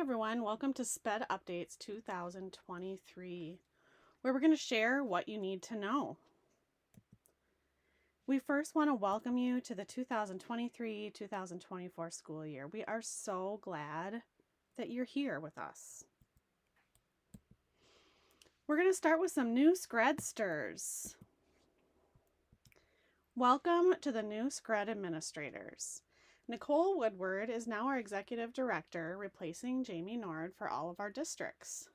everyone, welcome to SpEd Updates 2023, where we're going to share what you need to know. We first want to welcome you to the 2023-2024 school year. We are so glad that you're here with us. We're going to start with some new SCREDsters. Welcome to the new SCRED administrators. Nicole Woodward is now our Executive Director, replacing Jamie Nord for all of our districts.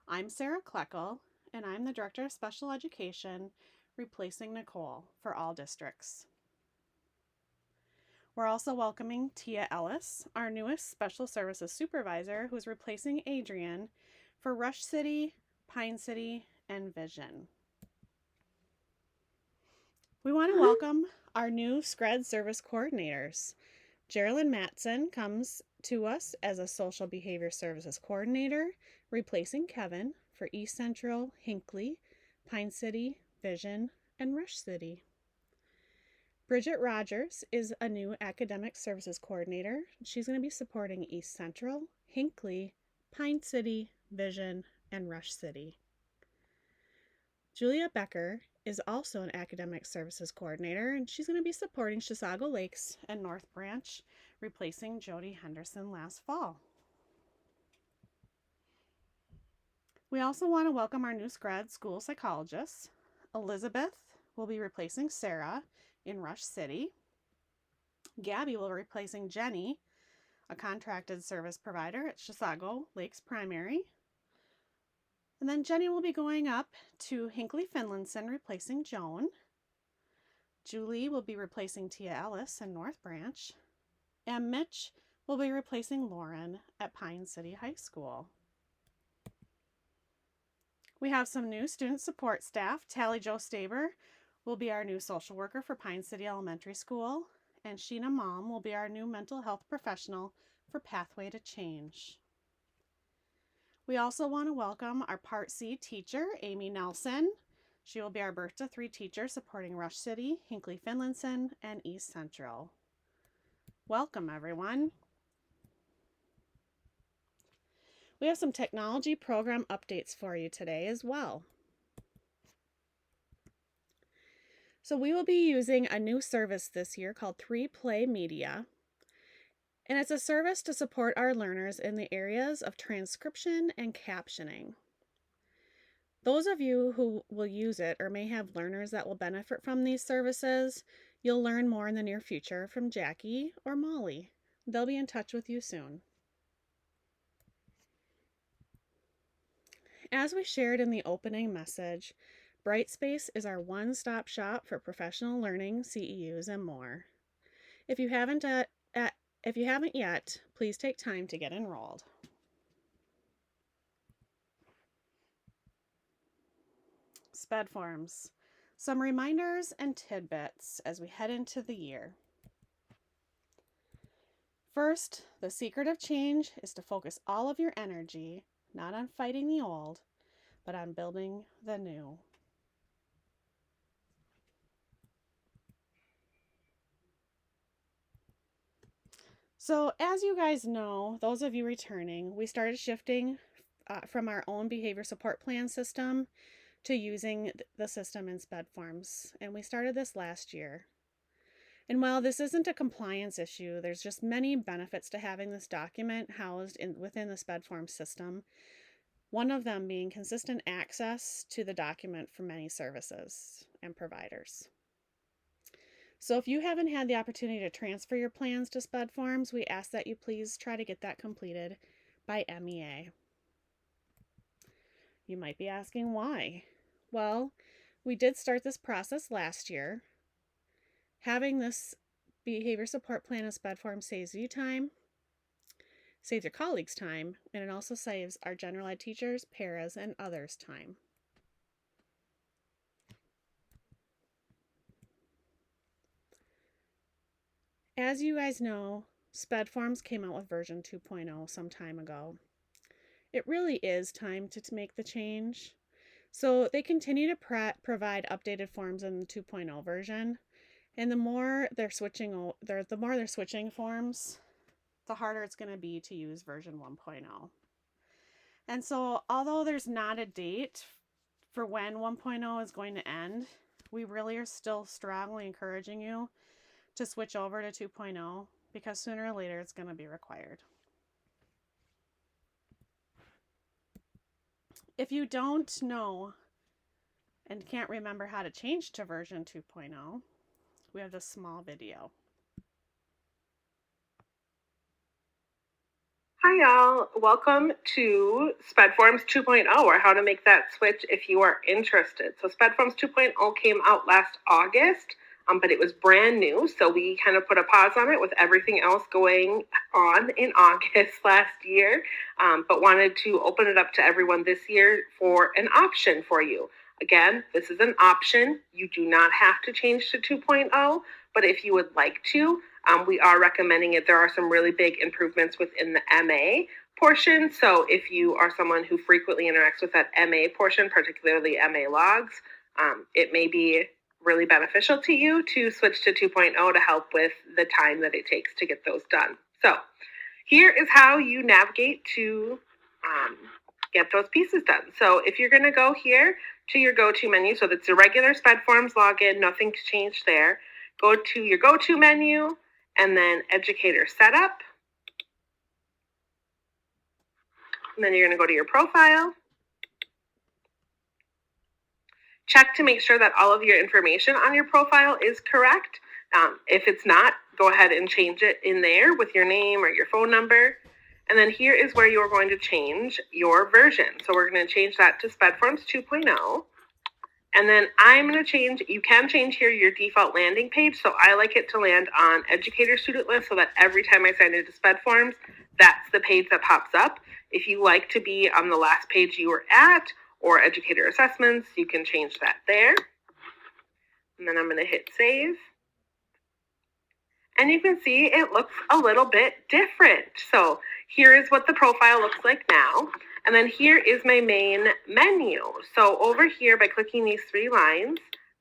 I'm Sarah Kloeckl, and I'm the Director of Special Education, replacing Nicole for all districts. We're also welcoming Tia Ellis, our newest Special Services Supervisor, who's replacing Adrian for Rush City, Pine City, and Vision. We want to welcome our new SCRED service coordinators. Geraldine Matson comes to us as a Social Behavior Services Coordinator, replacing Kevin for East Central, Hinckley, Pine City, Vision, and Rush City. Bridget Rogers is a new Academic Services Coordinator. She's going to be supporting East Central, Hinckley, Pine City, Vision, and Rush City. Julia Becker is also an Academic Services Coordinator, and she's going to be supporting Chisago Lakes and North Branch, replacing Jody Henderson last fall. We also want to welcome our new SCRED school psychologists. Elizabeth will be replacing Sarah in Rush City. Gabby will be replacing Jenny, a contracted service provider at Chisago Lakes Primary. And then Jenny will be going up to Hinckley Finlandson, replacing Joan. Julie will be replacing Tia Ellis in North Branch. And Mitch will be replacing Lauren at Pine City High School. We have some new student support staff. Tally Jo Staber will be our new social worker for Pine City Elementary School. And Sheena Mom will be our new mental health professional for Pathway to Change. We also want to welcome our Part C teacher, Amy Nelson. She will be our Birth to 3 teacher supporting Rush City, Hinckley Finlandson, and East Central. Welcome, everyone. We have some technology program updates for you today as well. So we will be using a new service this year called 3Play Media. And it's a service to support our learners in the areas of transcription and captioning. Those of you who will use it or may have learners that will benefit from these services, you'll learn more in the near future from Jackie or Molly. They'll be in touch with you soon. As we shared in the opening message, Brightspace is our one-stop shop for professional learning, CEUs, and more. If you haven't yet, please take time to get enrolled. SpEd Forms. Some reminders and tidbits as we head into the year. First, the secret of change is to focus all of your energy not on fighting the old, but on building the new. So as you guys know, those of you returning, we started shifting from our own behavior support plan system to using the system in SpEd Forms, and we started this last year. And while this isn't a compliance issue, there's just many benefits to having this document housed within the SpEd Forms system, one of them being consistent access to the document for many services and providers. So if you haven't had the opportunity to transfer your plans to SpEd Forms, we ask that you please try to get that completed by MEA. You might be asking why. Well, we did start this process last year. Having this behavior support plan in SpEd Forms saves you time, saves your colleagues time, and it also saves our general ed teachers, paras, and others time. As you guys know, SpEd Forms came out with version 2.0 some time ago. It really is time to make the change. So they continue to provide updated forms in the 2.0 version, and the more they're switching forms, the harder it's going to be to use version 1.0. And so, although there's not a date for when 1.0 is going to end, we really are still strongly encouraging you to switch over to 2.0 because sooner or later it's going to be required. If you don't know and can't remember how to change to version 2.0, we have this small video. Hi y'all, welcome to SpEd Forms 2.0, or how to make that switch if you are interested. So SpEd Forms 2.0 came out last August, but it was brand new, so we kind of put a pause on it with everything else going on in August last year, but wanted to open it up to everyone this year for an option for you. Again, this is an option. You do not have to change to 2.0, but if you would like to, we are recommending it. There are some really big improvements within the MA portion. So if you are someone who frequently interacts with that MA portion, particularly MA logs, it may be really beneficial to you to switch to 2.0 to help with the time that it takes to get those done. So here is how you navigate to get those pieces done. So if you're going to go here to your go-to menu, so that's a regular SpEd Forms login, nothing's changed there. Go to your go-to menu, and then educator setup. And then you're going to go to your profile. Check to make sure that all of your information on your profile is correct. If it's not, go ahead and change it in there with your name or your phone number. And then here is where you're going to change your version. So we're going to change that to SpEd Forms 2.0. And then I'm going to change, you can change here your default landing page. So I like it to land on educator student list so that every time I sign into SpEd Forms, that's the page that pops up. If you like to be on the last page you were at or educator assessments, you can change that there. And then I'm going to hit save. And you can see it looks a little bit different. So here is what the profile looks like now. And then here is my main menu. So over here, by clicking these three lines,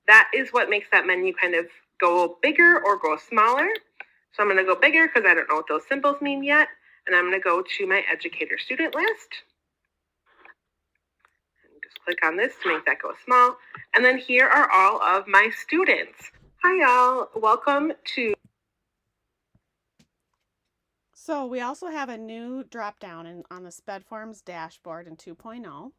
that is what makes that menu kind of go bigger or go smaller. So I'm going to go bigger because I don't know what those symbols mean yet. And I'm going to go to my educator student list. And just click on this to make that go small. And then here are all of my students. Hi, y'all. Welcome to... So we also have a new drop down on the SpEd Forms dashboard in 2.0.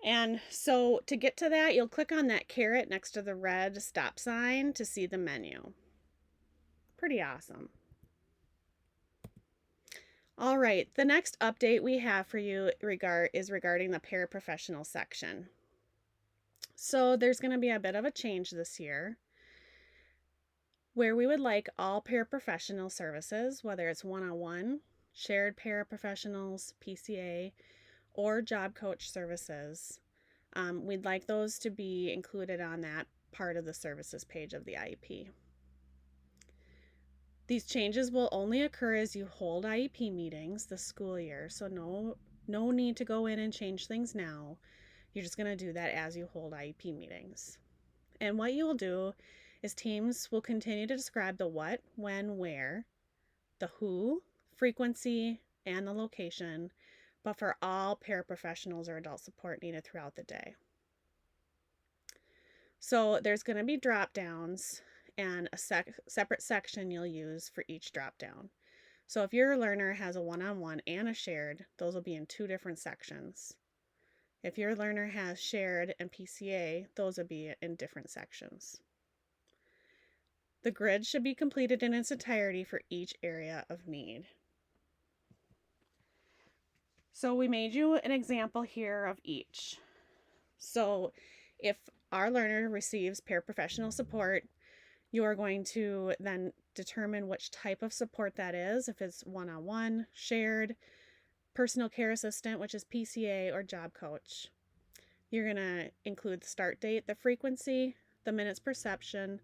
And so to get to that, you'll click on that caret next to the red stop sign to see the menu. Pretty awesome. All right, the next update we have for you is regarding the paraprofessional section. So there's going to be a bit of a change this year, where we would like all paraprofessional services, whether it's one-on-one, shared paraprofessionals, PCA, or job coach services, we'd like those to be included on that part of the services page of the IEP. These changes will only occur as you hold IEP meetings this school year, so no need to go in and change things now. You're just going to do that as you hold IEP meetings. And what you'll do is teams will continue to describe the what, when, where, the who, frequency, and the location, but for all paraprofessionals or adult support needed throughout the day. So there's going to be drop downs and a separate section you'll use for each drop down. So if your learner has a one-on-one and a shared, those will be in two different sections. If your learner has shared and PCA, those will be in different sections. The grid should be completed in its entirety for each area of need. So we made you an example here of each. So if our learner receives paraprofessional support, you are going to then determine which type of support that is, if it's one-on-one, shared, personal care assistant, which is PCA, or job coach. You're going to include the start date, the frequency, the minutes perception,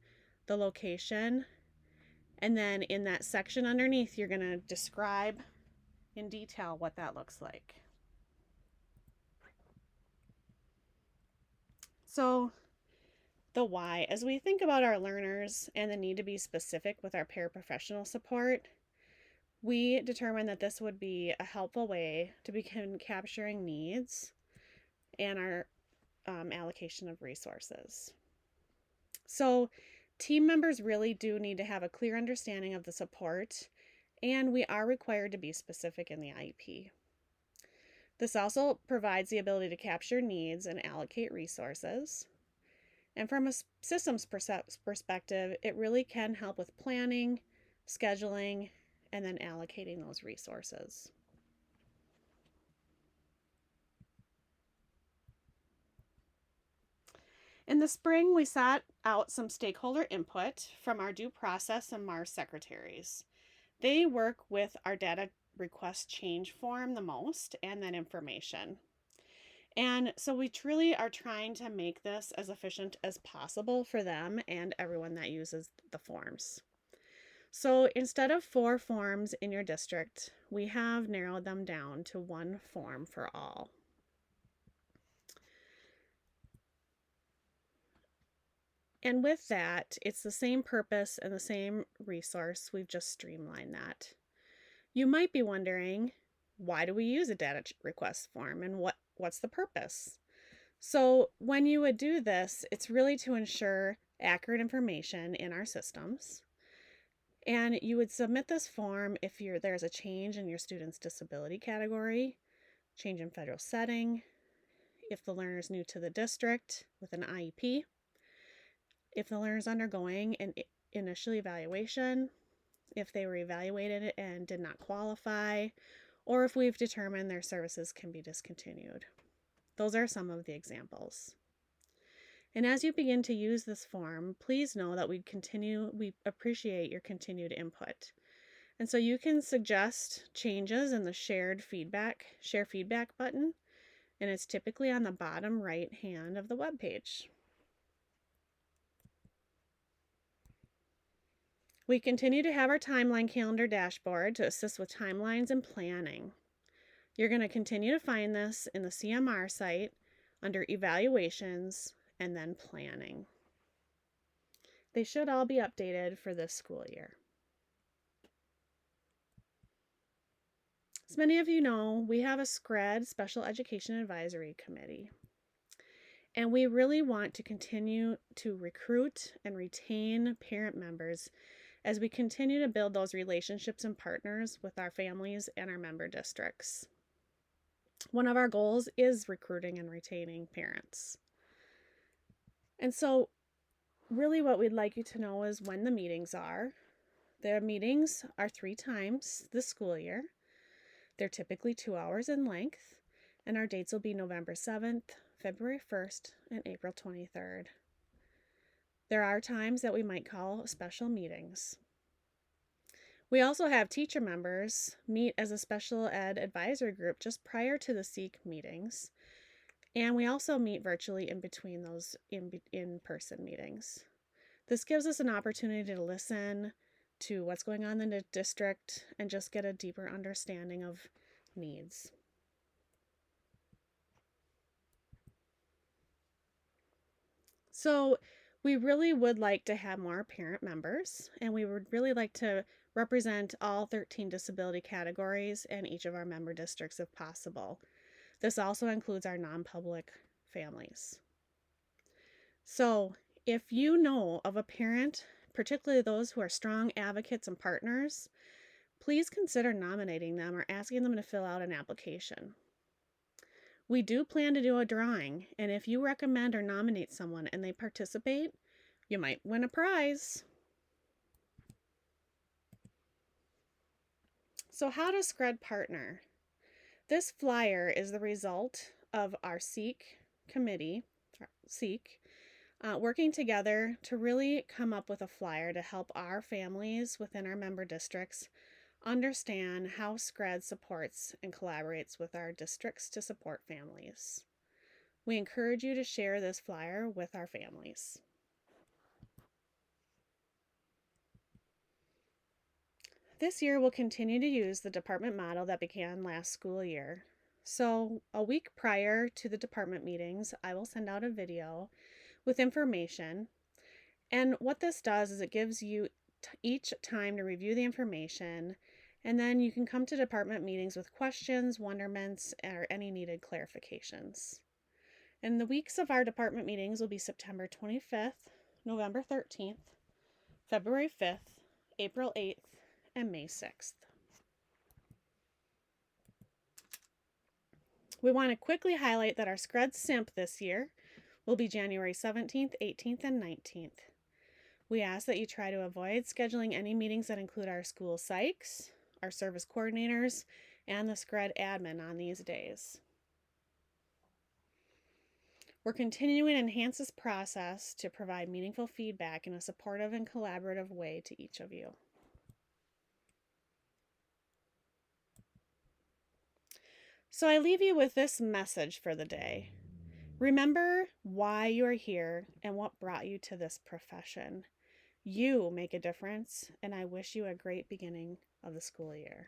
the location, and then in that section underneath, you're going to describe in detail what that looks like. So the why, as we think about our learners and the need to be specific with our paraprofessional support, we determined that this would be a helpful way to begin capturing needs and our allocation of resources. So team members really do need to have a clear understanding of the support, and we are required to be specific in the IEP. This also provides the ability to capture needs and allocate resources. And from a systems perspective, it really can help with planning, scheduling, and then allocating those resources. In the spring, we sought out some stakeholder input from our due process and MARS secretaries. They work with our data request change form the most and that information. And so we truly are trying to make this as efficient as possible for them and everyone that uses the forms. So instead of 4 forms in your district, we have narrowed them down to 1 form for all. And with that, it's the same purpose and the same resource. We've just streamlined that. You might be wondering, why do we use a data request form and what's the purpose? So when you would do this, it's really to ensure accurate information in our systems. And you would submit this form if there's a change in your student's disability category, change in federal setting, if the learner is new to the district with an IEP, if the learner is undergoing an initial evaluation, if they were evaluated and did not qualify, or if we've determined their services can be discontinued. Those are some of the examples. And as you begin to use this form, please know that we appreciate your continued input. And so you can suggest changes in the share feedback button, and it's typically on the bottom right hand of the web page. We continue to have our timeline calendar dashboard to assist with timelines and planning. You're going to continue to find this in the CMR site under evaluations and then planning. They should all be updated for this school year. As many of you know, we have a SCRED, Special Education Advisory Committee. And we really want to continue to recruit and retain parent members as we continue to build those relationships and partners with our families and our member districts. One of our goals is recruiting and retaining parents. And so really what we'd like you to know is when the meetings are. The meetings are 3 times this school year. They're typically 2 hours in length, and our dates will be November 7th, February 1st, and April 23rd. There are times that we might call special meetings. We also have teacher members meet as a special ed advisory group just prior to the SEAC meetings, and we also meet virtually in between those in-person meetings. This gives us an opportunity to listen to what's going on in the district and just get a deeper understanding of needs. So we really would like to have more parent members, and we would really like to represent all 13 disability categories in each of our member districts if possible. This also includes our non-public families. So if you know of a parent, particularly those who are strong advocates and partners, please consider nominating them or asking them to fill out an application. We do plan to do a drawing, and if you recommend or nominate someone and they participate, you might win a prize. So how does SCRED partner? This flyer is the result of our SEAC committee, working together to really come up with a flyer to help our families within our member districts understand how SCRED supports and collaborates with our districts to support families. We encourage you to share this flyer with our families. This year we'll continue to use the department model that began last school year. So a week prior to the department meetings, I will send out a video with information. And what this does is it gives you each time to review the information And then you can come to department meetings with questions, wonderments, or any needed clarifications. And the weeks of our department meetings will be September 25th, November 13th, February 5th, April 8th, and May 6th. We want to quickly highlight that our SCRED CIMP this year will be January 17th, 18th, and 19th. We ask that you try to avoid scheduling any meetings that include our school psychs, our service coordinators, and the SCRED admin on these days. We're continuing to enhance this process to provide meaningful feedback in a supportive and collaborative way to each of you. So I leave you with this message for the day. Remember why you are here and what brought you to this profession. You make a difference, and I wish you a great beginning of the school year.